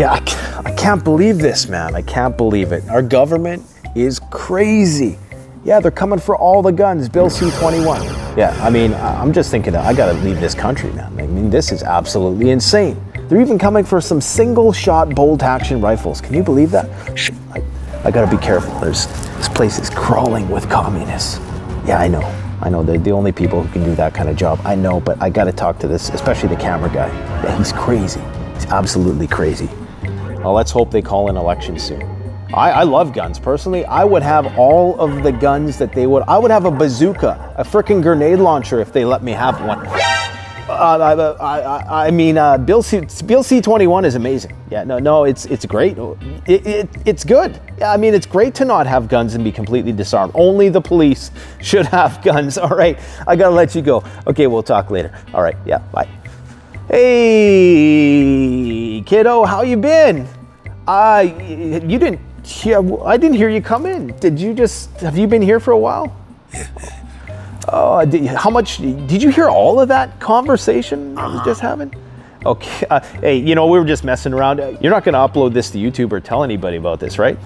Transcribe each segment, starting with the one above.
Yeah, I can't believe this, man. I can't believe it. Our government is crazy. Yeah, they're coming for all the guns. Bill C-21. Yeah, I mean, I'm just thinking, I gotta leave this country, man. I mean, this is absolutely insane. They're even coming for some single-shot bolt-action rifles. Can you believe that? I gotta be careful. This place is crawling with communists. Yeah, I know. They're the only people who can do that kind of job. I know, but I gotta talk to this, especially the camera guy. Yeah, he's crazy. He's absolutely crazy. Well, let's hope they call an election soon. I love guns. Personally, I would have all of the guns that they would. I would have a bazooka, a freaking grenade launcher if they let me have one. I mean, Bill C-21 is amazing. Yeah, no, it's great. It's good. Yeah, I mean, it's great to not have guns and be completely disarmed. Only the police should have guns. All right, I gotta let you go. Okay, we'll talk later. All right, yeah, bye. Hey, kiddo, how you been? You didn't. Yeah, I didn't hear you come in. Have you been here for a while? Oh, how much, did you hear all of that conversation I was just having? Okay, hey, we were just messing around. You're not gonna upload this to YouTube or tell anybody about this, right?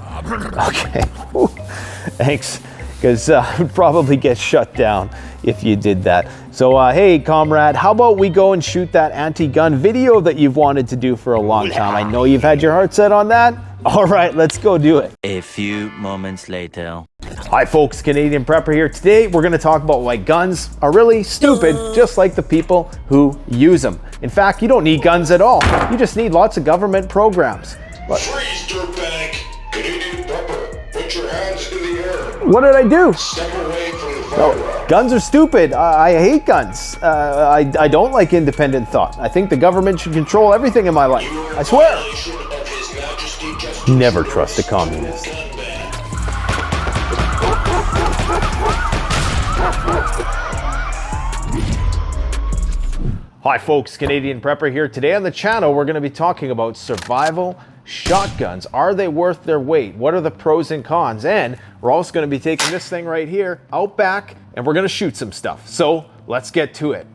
Okay, Ooh, thanks, because it would probably get shut down if you did that. So, hey, comrade, how about we go and shoot that anti-gun video that you've wanted to do for a long time? I know you've had your heart set on that. All right, let's go do it. A few moments later. Hi folks, Canadian Prepper here. Today we're going to talk about why guns are really stupid, just like the people who use them. In fact, you don't need guns at all. You just need lots of government programs. Freeze, dirtbag! Canadian Prepper, put your hands in the air. What did I do? Step away from the fire. No, guns are stupid. I hate guns. I don't like independent thought. I think the government should control everything in my life. I swear. Never trust a communist. Hi folks, Canadian Prepper here. Today on the channel we're going to be talking about survival shotguns. Are they worth their weight? What are the pros and cons? And we're also going to be taking this thing right here out back and we're going to shoot some stuff. So let's get to it.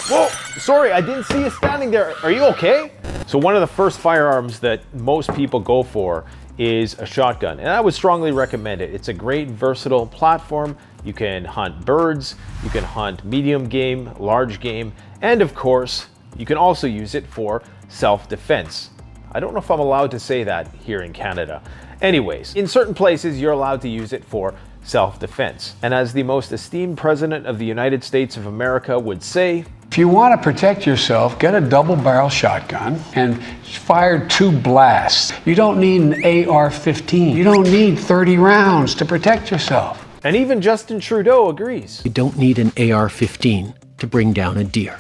Whoa, sorry, I didn't see you standing there. Are you okay? So one of the first firearms that most people go for is a shotgun, and I would strongly recommend it. It's a great versatile platform. You can hunt birds, you can hunt medium game, large game, and of course, you can also use it for self-defense. I don't know if I'm allowed to say that here in Canada. Anyways, in certain places, you're allowed to use it for self-defense. And as the most esteemed president of the United States of America would say, if you want to protect yourself, get a double-barrel shotgun and fire 2 blasts. You don't need an AR-15. You don't need 30 rounds to protect yourself. And even Justin Trudeau agrees. You don't need an AR-15 to bring down a deer.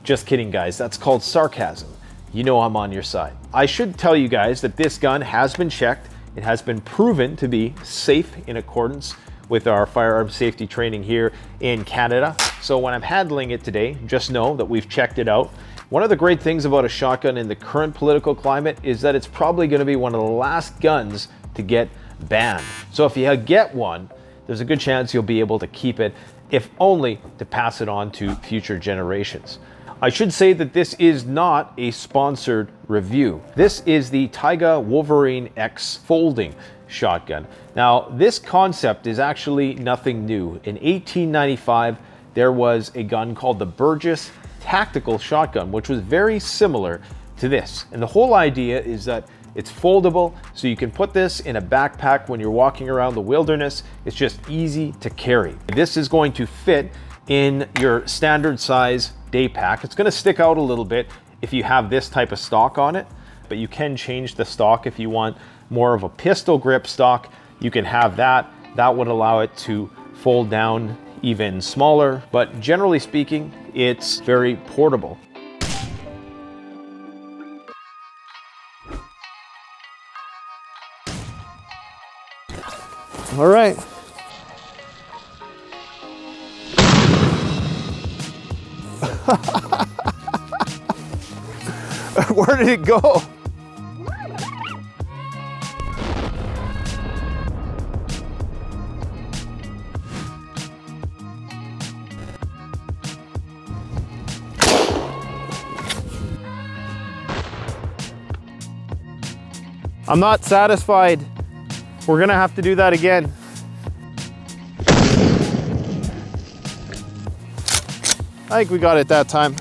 Just kidding, guys. That's called sarcasm. You know I'm on your side. I should tell you guys that this gun has been checked. It has been proven to be safe in accordance with our firearm safety training here in Canada. So when I'm handling it today, just know that we've checked it out. One of the great things about a shotgun in the current political climate is that it's probably going to be one of the last guns to get banned. So if you get one, there's a good chance you'll be able to keep it, if only to pass it on to future generations. I should say that this is not a sponsored review. This is the Taiga Wolverine X folding shotgun. Now, this concept is actually nothing new. In 1895, there was a gun called the Burgess Tactical Shotgun, which was very similar to this. And the whole idea is that it's foldable, so you can put this in a backpack when you're walking around the wilderness. It's just easy to carry. This is going to fit in your standard size day pack. It's going to stick out a little bit if you have this type of stock on it, but you can change the stock if you want more of a pistol grip stock. You can have that. That would allow it to fold down even smaller, but generally speaking, it's very portable. All right. Where did it go? I'm not satisfied. We're gonna have to do that again. I think we got it that time.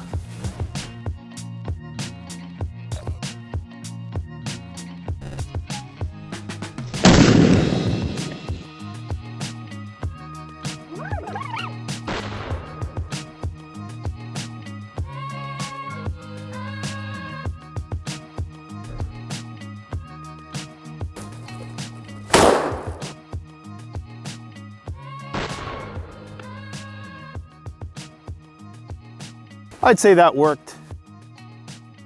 I'd say that worked.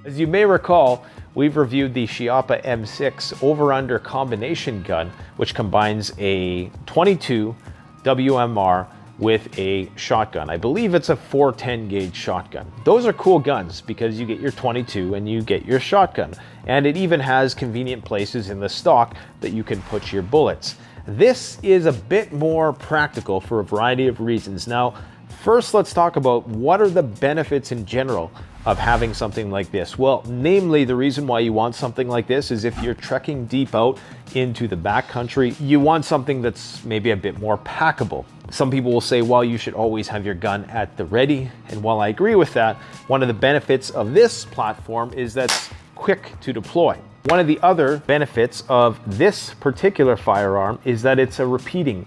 As you may recall, we've reviewed the Schiappa M6 over-under combination gun, which combines a 22 WMR with a shotgun. I believe it's a 410 gauge shotgun. Those are cool guns because you get your 22 and you get your shotgun. And it even has convenient places in the stock that you can put your bullets. This is a bit more practical for a variety of reasons. Now, first, let's talk about what are the benefits in general of having something like this. Well, namely, the reason why you want something like this is if you're trekking deep out into the backcountry, you want something that's maybe a bit more packable. Some people will say, well, you should always have your gun at the ready. And while I agree with that, one of the benefits of this platform is that it's quick to deploy. One of the other benefits of this particular firearm is that it's a repeating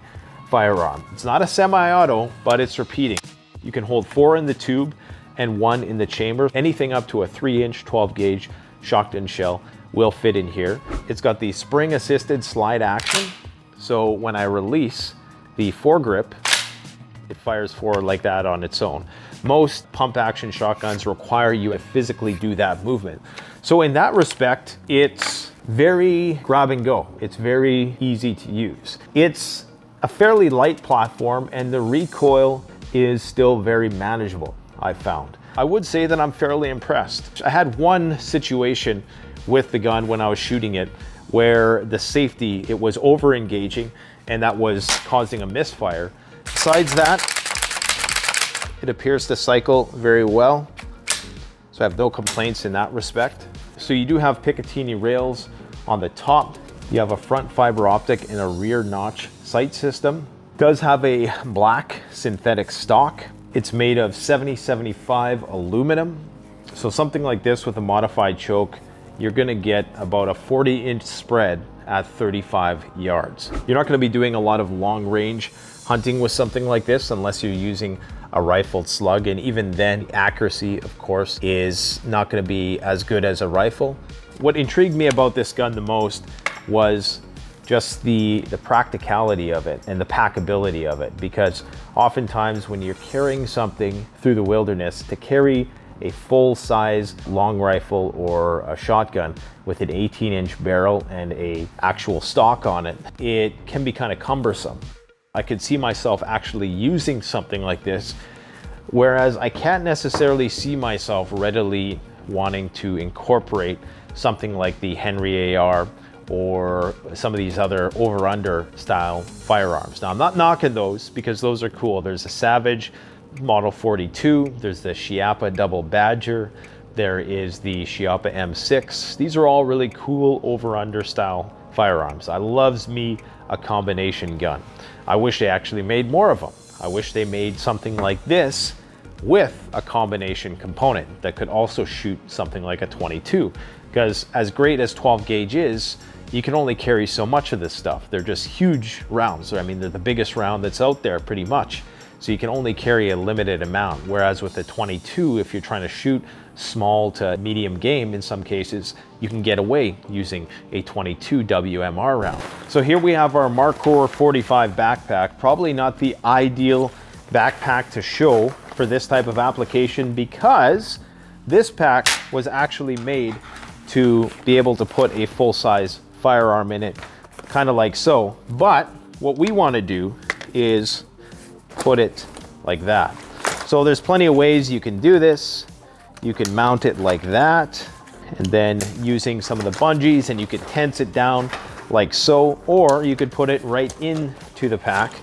firearm. It's not a semi-auto, but it's repeating. You can hold 4 in the tube and 1 in the chamber. Anything up to a 3-inch 12 gauge shotgun shell will fit in here. It's got the spring assisted slide action. So when I release the foregrip, it fires forward like that on its own. Most pump action shotguns require you to physically do that movement. So in that respect, it's very grab and go. It's very easy to use. It's a fairly light platform and the recoil is still very manageable, I found. I would say that I'm fairly impressed. I had one situation with the gun when I was shooting it where the safety, it was over engaging and that was causing a misfire. Besides that, it appears to cycle very well. So I have no complaints in that respect. So you do have Picatinny rails on the top. You have a front fiber optic and a rear notch sight system. It does have a black synthetic stock. It's made of 7075 aluminum. So something like this with a modified choke, you're gonna get about a 40-inch spread at 35 yards. You're not gonna be doing a lot of long range hunting with something like this unless you're using a rifled slug, and even then accuracy of course is not going to be as good as a rifle. What intrigued me about this gun the most was just the practicality of it and the packability of it, because oftentimes when you're carrying something through the wilderness, to carry a full-size long rifle or a shotgun with an 18-inch barrel and a actual stock on it, it can be kind of cumbersome. I could see myself actually using something like this, whereas I can't necessarily see myself readily wanting to incorporate something like the Henry AR or some of these other over-under style firearms. Now, I'm not knocking those because those are cool. There's a Savage Model 42, there's the Schiappa Double Badger, there is the Schiappa M6. These are all really cool over-under style firearms. I loves me a combination gun. I wish they actually made more of them. I wish they made something like this with a combination component that could also shoot something like a 22. Because as great as 12 gauge is, you can only carry so much of this stuff. They're just huge rounds. I mean, they're the biggest round that's out there pretty much. So you can only carry a limited amount. Whereas with the 22, if you're trying to shoot small to medium game, in some cases, you can get away using a 22 WMR round. So here we have our Markor 45 backpack. Probably not the ideal backpack to show for this type of application, because this pack was actually made to be able to put a full-size firearm in it, kind of like so. But what we want to do is put it like that. So there's plenty of ways you can do this. You can mount it like that, and then using some of the bungees, and you could tense it down like so, or you could put it right into the pack.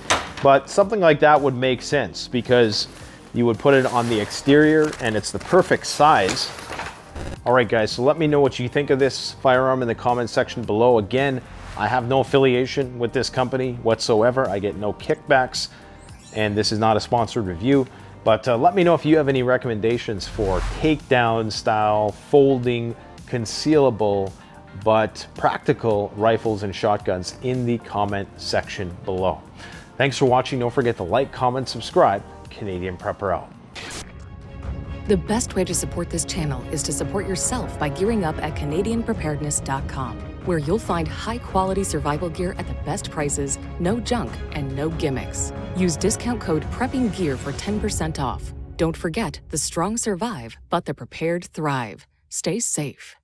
But something like that would make sense because you would put it on the exterior and it's the perfect size All right, guys, so let me know what you think of this firearm in the comment section below. Again, I have no affiliation with this company whatsoever. I get no kickbacks, and this is not a sponsored review. But let me know if you have any recommendations for takedown style, folding, concealable, but practical rifles and shotguns in the comment section below. Thanks for watching. Don't forget to like, comment, subscribe. Canadian Prepper out. The best way to support this channel is to support yourself by gearing up at CanadianPreparedness.com, where you'll find high-quality survival gear at the best prices, no junk, and no gimmicks. Use discount code PREPPINGGEAR for 10% off. Don't forget, the strong survive, but the prepared thrive. Stay safe.